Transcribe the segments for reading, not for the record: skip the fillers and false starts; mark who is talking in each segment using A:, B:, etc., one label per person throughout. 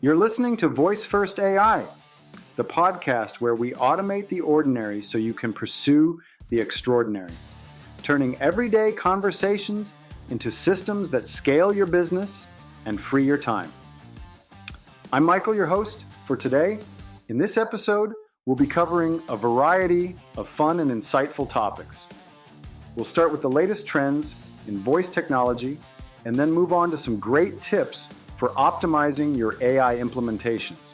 A: You're listening to Voice First AI, the podcast where we automate the ordinary so you can pursue the extraordinary, turning everyday conversations into systems that scale your business and free your time. I'm Michael, your host for today. In this episode, we'll be covering a variety of fun and insightful topics. We'll start with the latest trends in voice technology and then move on to some great tips for optimizing your AI implementations.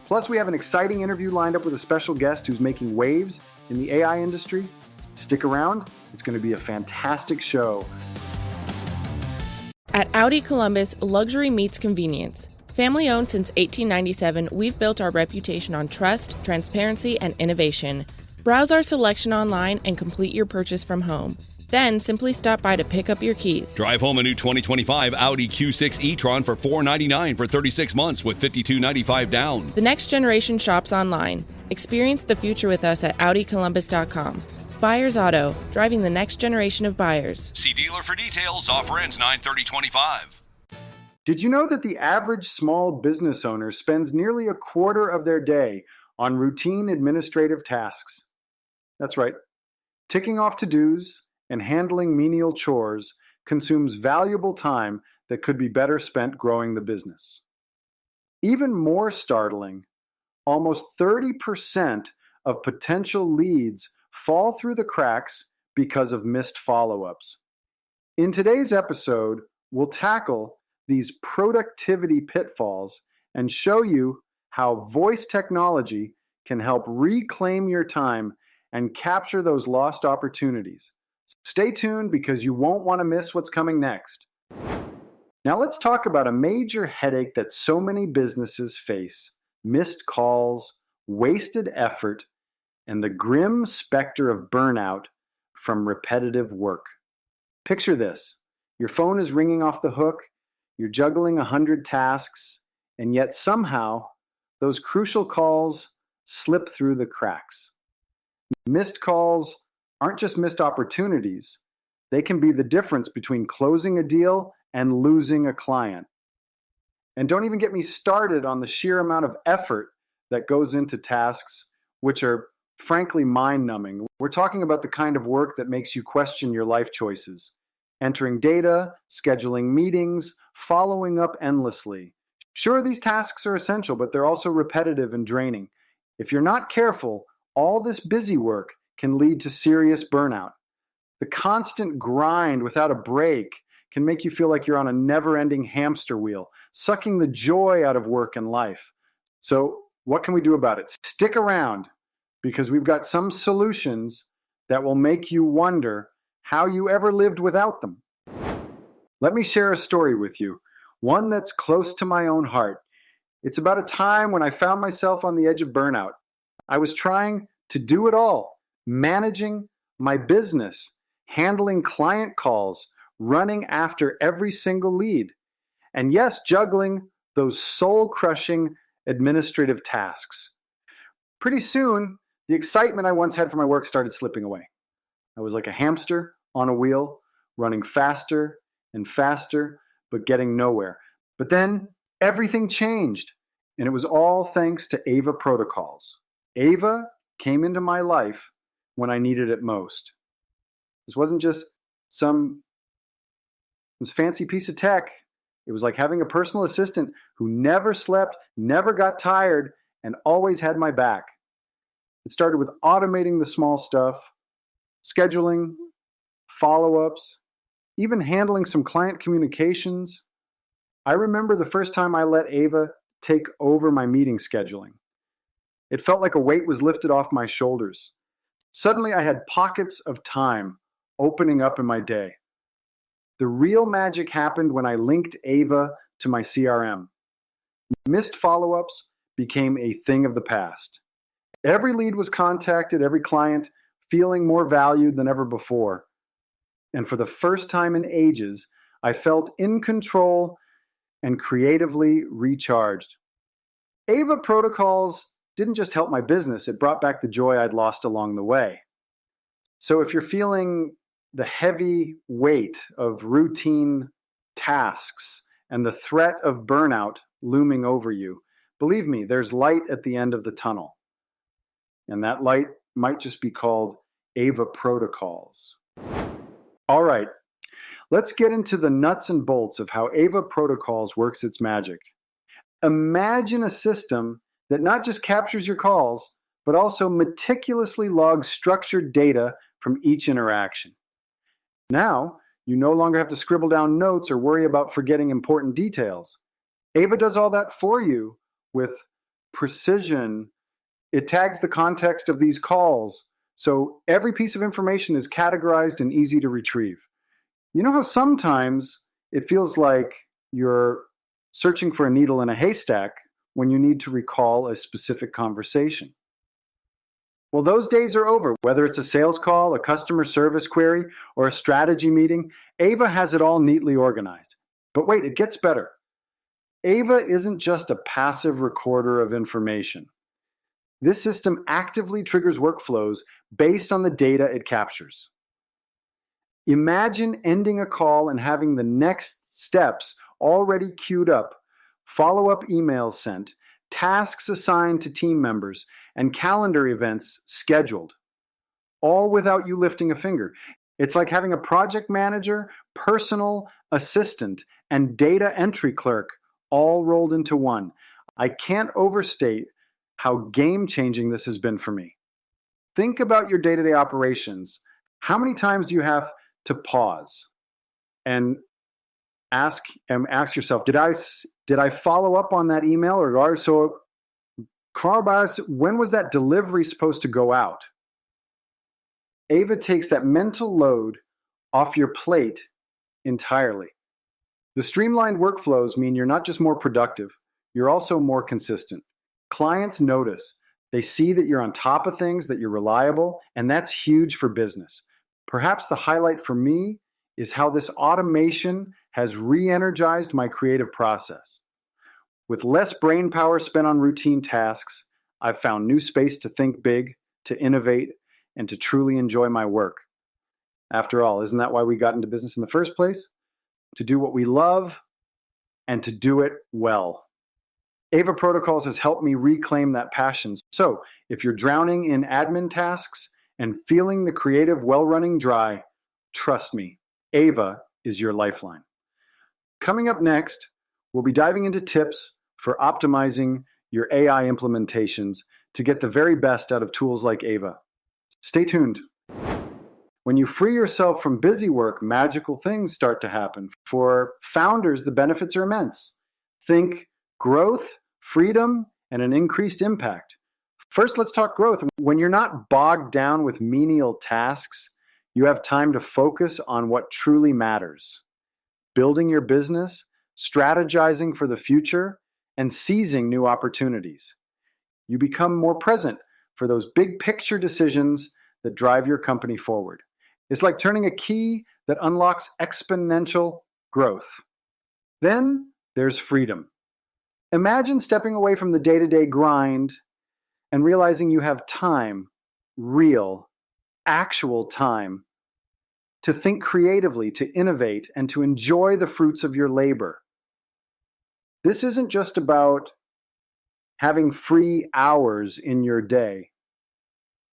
A: Plus, we have an exciting interview lined up with a special guest who's making waves in the AI industry. Stick around, it's going to be a fantastic show.
B: At Audi Columbus, luxury meets convenience. Family owned since 1897, we've built our reputation on trust, transparency, and innovation. Browse our selection online and complete your purchase from home. Then simply stop by to pick up your keys.
C: Drive home a new 2025 Audi Q6 e-tron for $499 for 36 months with $5,295 down.
B: The next generation shops online. Experience the future with us at AudiColumbus.com. Buyers Auto, driving the next generation of buyers.
C: See dealer for details. Offer ends 9/30/25.
A: Did you know that the average small business owner spends nearly a quarter of their day on routine administrative tasks? That's right. Ticking off to-dos and handling menial chores consumes valuable time that could be better spent growing the business. Even more startling, almost 30% of potential leads fall through the cracks because of missed follow-ups. In today's episode, we'll tackle these productivity pitfalls and show you how voice technology can help reclaim your time and capture those lost opportunities. Stay tuned because you won't want to miss what's coming next. Now let's talk about a major headache that so many businesses face: missed calls, wasted effort, and the grim specter of burnout from repetitive work. Picture this: your phone is ringing off the hook, you're juggling 100 tasks, and yet somehow those crucial calls slip through the cracks. Missed calls aren't just missed opportunities. They can be the difference between closing a deal and losing a client. And don't even get me started on the sheer amount of effort that goes into tasks, which are frankly mind-numbing. We're talking about the kind of work that makes you question your life choices. Entering data, scheduling meetings, following up endlessly. Sure, these tasks are essential, but they're also repetitive and draining. If you're not careful, all this busy work can lead to serious burnout. The constant grind without a break can make you feel like you're on a never-ending hamster wheel, sucking the joy out of work and life. So what can we do about it? Stick around, because we've got some solutions that will make you wonder how you ever lived without them. Let me share a story with you, one that's close to my own heart. It's about a time when I found myself on the edge of burnout. I was trying to do it all: managing my business, handling client calls, running after every single lead, and yes, juggling those soul-crushing administrative tasks. Pretty soon, the excitement I once had for my work started slipping away. I was like a hamster on a wheel, running faster and faster, but getting nowhere. But then everything changed, and it was all thanks to Ava Protocols. Ava came into my life when I needed it most. This wasn't just some fancy piece of tech. It was like having a personal assistant who never slept, never got tired, and always had my back. It started with automating the small stuff, scheduling, follow-ups, even handling some client communications. I remember the first time I let Ava take over my meeting scheduling. It felt like a weight was lifted off my shoulders. Suddenly, I had pockets of time opening up in my day. The real magic happened when I linked Ava to my CRM. Missed follow-ups became a thing of the past. Every lead was contacted, every client feeling more valued than ever before. And for the first time in ages, I felt in control and creatively recharged. Ava Protocols didn't just help my business, it brought back the joy I'd lost along the way. So if you're feeling the heavy weight of routine tasks and the threat of burnout looming over you, believe me, there's light at the end of the tunnel. And that light might just be called Ava Protocols. All right, let's get into the nuts and bolts of how Ava Protocols works its magic. Imagine a system that not just captures your calls, but also meticulously logs structured data from each interaction. Now, you no longer have to scribble down notes or worry about forgetting important details. Ava does all that for you with precision. It tags the context of these calls, so every piece of information is categorized and easy to retrieve. You know how sometimes it feels like you're searching for a needle in a haystack when you need to recall a specific conversation? Well, those days are over. Whether it's a sales call, a customer service query, or a strategy meeting, Ava has it all neatly organized. But wait, it gets better. Ava isn't just a passive recorder of information. This system actively triggers workflows based on the data it captures. Imagine ending a call and having the next steps already queued up, follow-up emails sent, tasks assigned to team members, and calendar events scheduled, all without you lifting a finger. It's like having a project manager, personal assistant, and data entry clerk all rolled into one. I can't overstate how game-changing this has been for me. Think about your day-to-day operations. How many times do you have to pause and ask yourself, did I follow up on that email? So Carl, when was that delivery supposed to go out? Ava takes that mental load off your plate entirely. The streamlined workflows mean you're not just more productive, you're also more consistent. Clients notice. They see that you're on top of things, that you're reliable, and that's huge for business. Perhaps the highlight for me is how this automation has re-energized my creative process. With less brain power spent on routine tasks, I've found new space to think big, to innovate, and to truly enjoy my work. After all, isn't that why we got into business in the first place? To do what we love and to do it well. Ava Protocols has helped me reclaim that passion. So if you're drowning in admin tasks and feeling the creative well running dry, trust me, Ava is your lifeline. Coming up next, we'll be diving into tips for optimizing your AI implementations to get the very best out of tools like Ava. Stay tuned. When you free yourself from busy work, magical things start to happen. For founders, the benefits are immense. Think growth, freedom, and an increased impact. First, let's talk growth. When you're not bogged down with menial tasks, you have time to focus on what truly matters. Building your business, strategizing for the future, and seizing new opportunities. You become more present for those big picture decisions that drive your company forward. It's like turning a key that unlocks exponential growth. Then there's freedom. Imagine stepping away from the day-to-day grind and realizing you have time, real, actual time, to think creatively, to innovate, and to enjoy the fruits of your labor. This isn't just about having free hours in your day.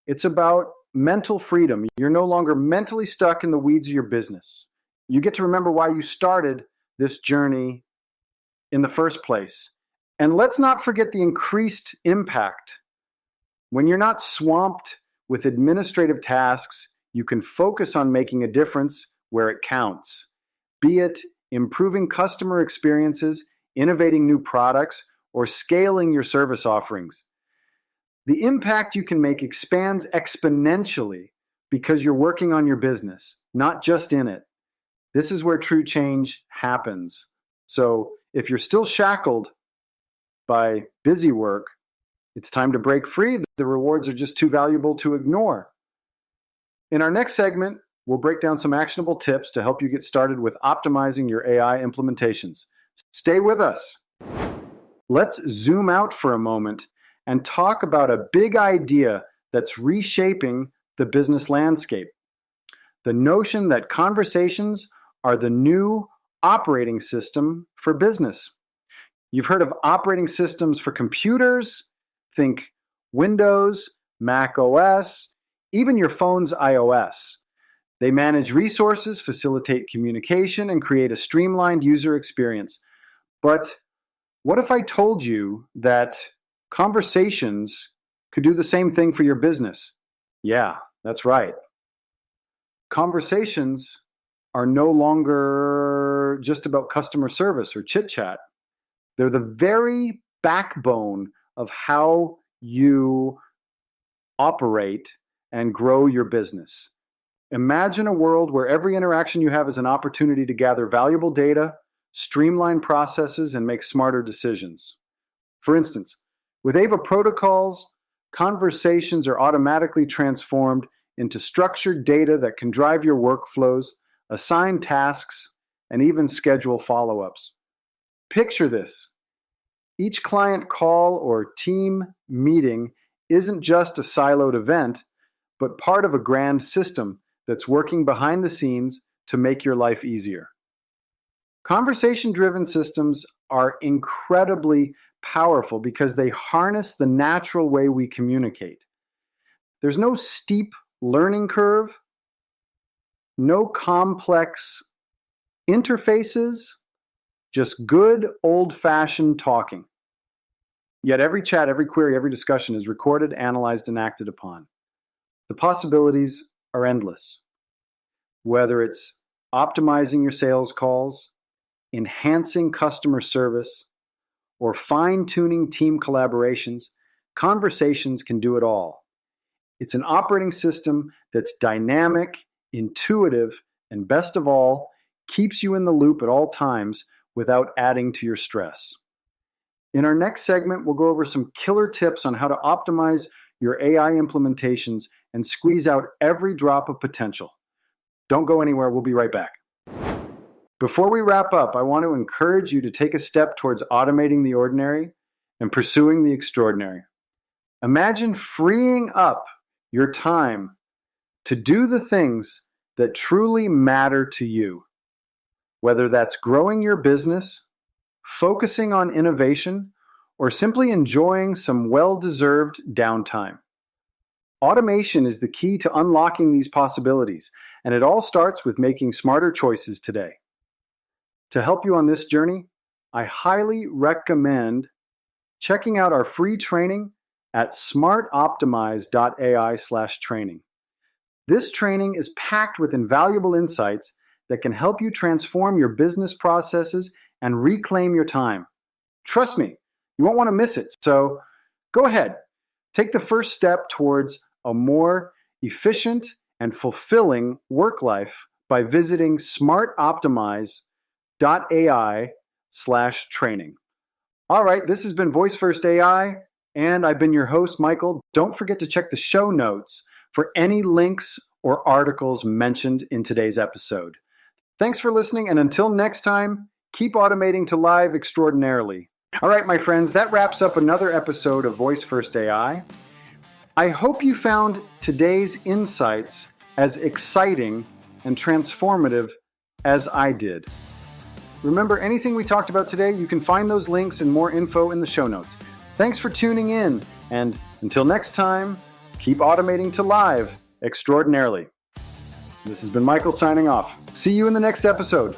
A: It's about mental freedom. You're no longer mentally stuck in the weeds of your business. You get to remember why you started this journey in the first place. And let's not forget the increased impact. When you're not swamped with administrative tasks, you can focus on making a difference where it counts. Be it improving customer experiences, innovating new products, or scaling your service offerings. The impact you can make expands exponentially because you're working on your business, not just in it. This is where true change happens. So if you're still shackled by busy work, it's time to break free. The rewards are just too valuable to ignore. In our next segment, we'll break down some actionable tips to help you get started with optimizing your AI implementations. Stay with us. Let's zoom out for a moment and talk about a big idea that's reshaping the business landscape. The notion that conversations are the new operating system for business. You've heard of operating systems for computers. Think Windows, Mac OS, even your phone's iOS. They manage resources, facilitate communication, and create a streamlined user experience. But what if I told you that conversations could do the same thing for your business? Yeah, that's right. Conversations are no longer just about customer service or chit chat. They're the very backbone of how you operate and grow your business. Imagine a world where every interaction you have is an opportunity to gather valuable data, streamline processes, and make smarter decisions. For instance, with Ava Protocols, conversations are automatically transformed into structured data that can drive your workflows, assign tasks, and even schedule follow-ups. Picture this. Each client call or team meeting isn't just a siloed event, but part of a grand system that's working behind the scenes to make your life easier. Conversation-driven systems are incredibly powerful because they harness the natural way we communicate. There's no steep learning curve, no complex interfaces, just good old-fashioned talking. Yet every chat, every query, every discussion is recorded, analyzed, and acted upon. The possibilities are endless. Whether it's optimizing your sales calls, enhancing customer service, or fine-tuning team collaborations, conversations can do it all. It's an operating system that's dynamic, intuitive, and best of all, keeps you in the loop at all times without adding to your stress. In our next segment, we'll go over some killer tips on how to optimize your AI implementations and squeeze out every drop of potential. Don't go anywhere, we'll be right back. Before we wrap up, I want to encourage you to take a step towards automating the ordinary and pursuing the extraordinary. Imagine freeing up your time to do the things that truly matter to you, whether that's growing your business, focusing on innovation, or simply enjoying some well-deserved downtime. Automation is the key to unlocking these possibilities, and it all starts with making smarter choices today. To help you on this journey, I highly recommend checking out our free training at smartoptimize.ai/training. This training is packed with invaluable insights that can help you transform your business processes and reclaim your time. Trust me, you won't want to miss it. So go ahead, take the first step towards a more efficient and fulfilling work life by visiting smartoptimize.ai/training. All right, this has been Voice First AI, and I've been your host, Michael. Don't forget to check the show notes for any links or articles mentioned in today's episode. Thanks for listening, and until next time, keep automating to live extraordinarily. All right, my friends, that wraps up another episode of Voice First AI. I hope you found today's insights as exciting and transformative as I did. Remember, anything we talked about today, you can find those links and more info in the show notes. Thanks for tuning in, and until next time, keep automating to live extraordinarily. This has been Michael signing off. See you in the next episode.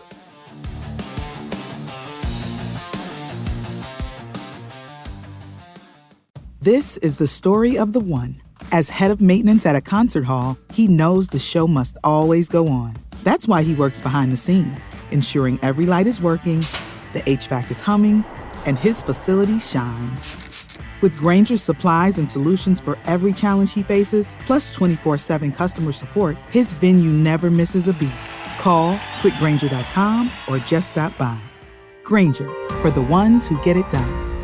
D: This is the story of the one. As head of maintenance at a concert hall, he knows the show must always go on. That's why he works behind the scenes, ensuring every light is working, the HVAC is humming, and his facility shines. With Grainger's supplies and solutions for every challenge he faces, plus 24/7 customer support, his venue never misses a beat. Call quickgrainger.com or just stop by. Grainger, for the ones who get it done.